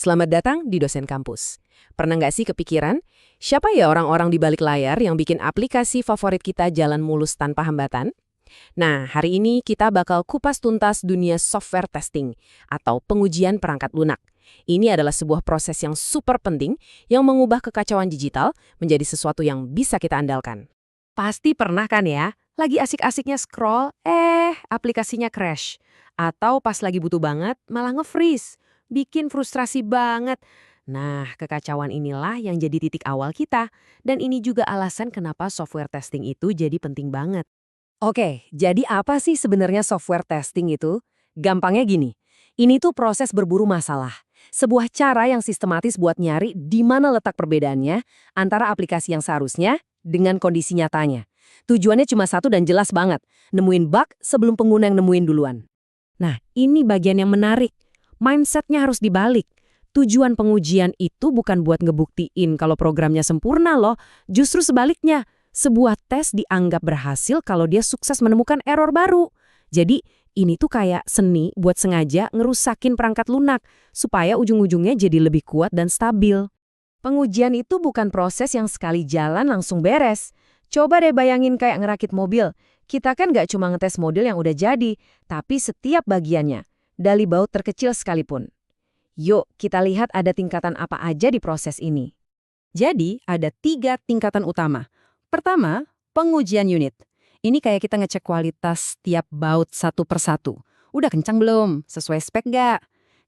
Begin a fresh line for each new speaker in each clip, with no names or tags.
Selamat datang di Dosen Kampus. Pernah nggak sih kepikiran, siapa ya orang-orang di balik layar yang bikin aplikasi favorit kita jalan mulus tanpa hambatan? Nah, hari ini kita bakal kupas tuntas dunia software testing atau pengujian perangkat lunak. Ini adalah sebuah proses yang super penting yang mengubah kekacauan digital menjadi sesuatu yang bisa kita andalkan. Pasti pernah kan ya, lagi asik-asiknya scroll, aplikasinya crash. Atau pas lagi butuh banget, malah nge-freeze. Bikin frustrasi banget. Nah, kekacauan inilah yang jadi titik awal kita. Dan ini juga alasan kenapa software testing itu jadi penting banget. Oke, jadi apa sih sebenarnya software testing itu? Gampangnya gini, ini tuh proses berburu masalah. Sebuah cara yang sistematis buat nyari di mana letak perbedaannya antara aplikasi yang seharusnya dengan kondisi nyatanya. Tujuannya cuma satu dan jelas banget, nemuin bug sebelum pengguna yang nemuin duluan. Nah, ini bagian yang menarik. Mindsetnya harus dibalik. Tujuan pengujian itu bukan buat ngebuktiin kalau programnya sempurna loh, justru sebaliknya. Sebuah tes dianggap berhasil kalau dia sukses menemukan error baru. Jadi, ini tuh kayak seni buat sengaja ngerusakin perangkat lunak, supaya ujung-ujungnya jadi lebih kuat dan stabil. Pengujian itu bukan proses yang sekali jalan langsung beres. Coba deh bayangin kayak ngerakit mobil. Kita kan nggak cuma ngetes model yang udah jadi, tapi setiap bagiannya, dari baut terkecil sekalipun. Yuk, kita lihat ada tingkatan apa aja di proses ini. Jadi, ada 3 tingkatan utama. Pertama, pengujian unit. Ini kayak kita ngecek kualitas tiap baut satu persatu. Udah kencang belum? Sesuai spek nggak?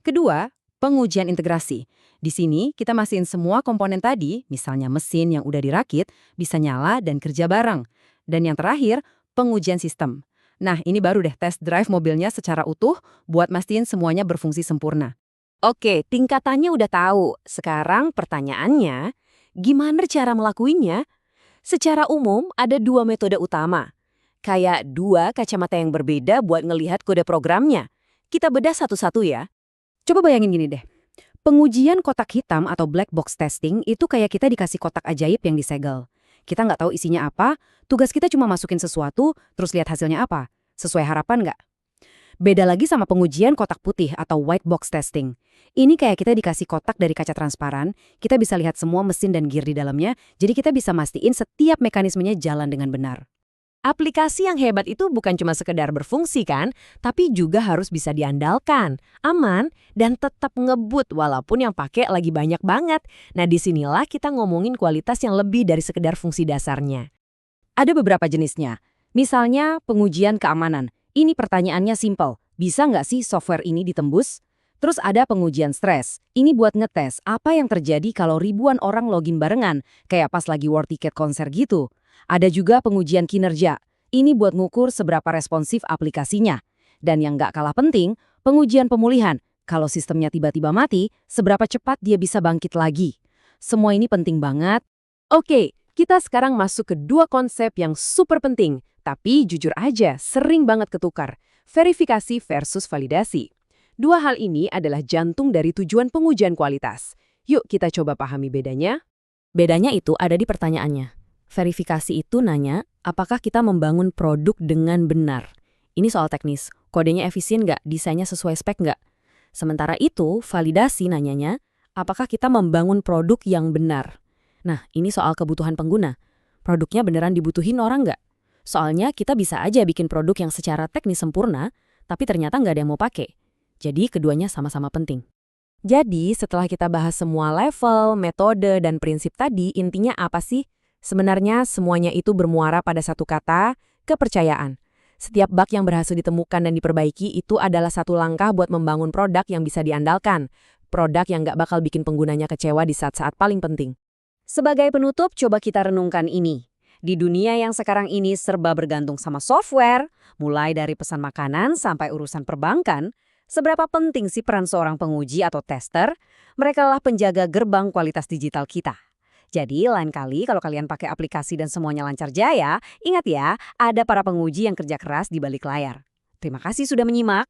Kedua, pengujian integrasi. Di sini, kita mastiin semua komponen tadi, misalnya mesin yang udah dirakit, bisa nyala dan kerja bareng. Dan yang terakhir, pengujian sistem. Nah, ini baru deh test drive mobilnya secara utuh buat mastiin semuanya berfungsi sempurna. Oke, tingkatannya udah tahu. Sekarang pertanyaannya, gimana cara melakuinya? Secara umum, ada 2 metode utama. Kayak 2 kacamata yang berbeda buat ngelihat kode programnya. Kita bedah satu-satu ya. Coba bayangin gini deh. Pengujian kotak hitam atau black box testing itu kayak kita dikasih kotak ajaib yang disegel. Kita nggak tahu isinya apa, tugas kita cuma masukin sesuatu, terus lihat hasilnya apa. Sesuai harapan nggak? Beda lagi sama pengujian kotak putih atau white box testing. Ini kayak kita dikasih kotak dari kaca transparan, kita bisa lihat semua mesin dan gear di dalamnya, jadi kita bisa mastiin setiap mekanismenya jalan dengan benar. Aplikasi yang hebat itu bukan cuma sekedar berfungsi kan, tapi juga harus bisa diandalkan, aman, dan tetap ngebut walaupun yang pakai lagi banyak banget. Nah, disinilah kita ngomongin kualitas yang lebih dari sekedar fungsi dasarnya. Ada beberapa jenisnya. Misalnya pengujian keamanan. Ini pertanyaannya simpel, bisa nggak sih software ini ditembus? Terus ada pengujian stres. Ini buat ngetes apa yang terjadi kalau ribuan orang login barengan, kayak pas lagi war ticket konser gitu. Ada juga pengujian kinerja. Ini buat ngukur seberapa responsif aplikasinya. Dan yang nggak kalah penting, pengujian pemulihan. Kalau sistemnya tiba-tiba mati, seberapa cepat dia bisa bangkit lagi. Semua ini penting banget. Oke, kita sekarang masuk ke 2 konsep yang super penting. Tapi jujur aja, sering banget ketukar. Verifikasi versus validasi. 2 hal ini adalah jantung dari tujuan pengujian kualitas. Yuk kita coba pahami bedanya. Bedanya itu ada di pertanyaannya. Verifikasi itu nanya, apakah kita membangun produk dengan benar? Ini soal teknis. Kodenya efisien nggak? Desainnya sesuai spek nggak? Sementara itu, validasi nanyanya, apakah kita membangun produk yang benar? Nah, ini soal kebutuhan pengguna. Produknya beneran dibutuhin orang nggak? Soalnya kita bisa aja bikin produk yang secara teknis sempurna, tapi ternyata nggak ada yang mau pakai. Jadi keduanya sama-sama penting. Jadi setelah kita bahas semua level, metode, dan prinsip tadi, intinya apa sih? Sebenarnya semuanya itu bermuara pada satu kata, kepercayaan. Setiap bug yang berhasil ditemukan dan diperbaiki itu adalah satu langkah buat membangun produk yang bisa diandalkan. Produk yang nggak bakal bikin penggunanya kecewa di saat-saat paling penting. Sebagai penutup, coba kita renungkan ini. Di dunia yang sekarang ini serba bergantung sama software, mulai dari pesan makanan sampai urusan perbankan, seberapa penting sih peran seorang penguji atau tester? Mereka lah penjaga gerbang kualitas digital kita. Jadi lain kali kalau kalian pakai aplikasi dan semuanya lancar jaya, ingat ya, ada para penguji yang kerja keras di balik layar. Terima kasih sudah menyimak.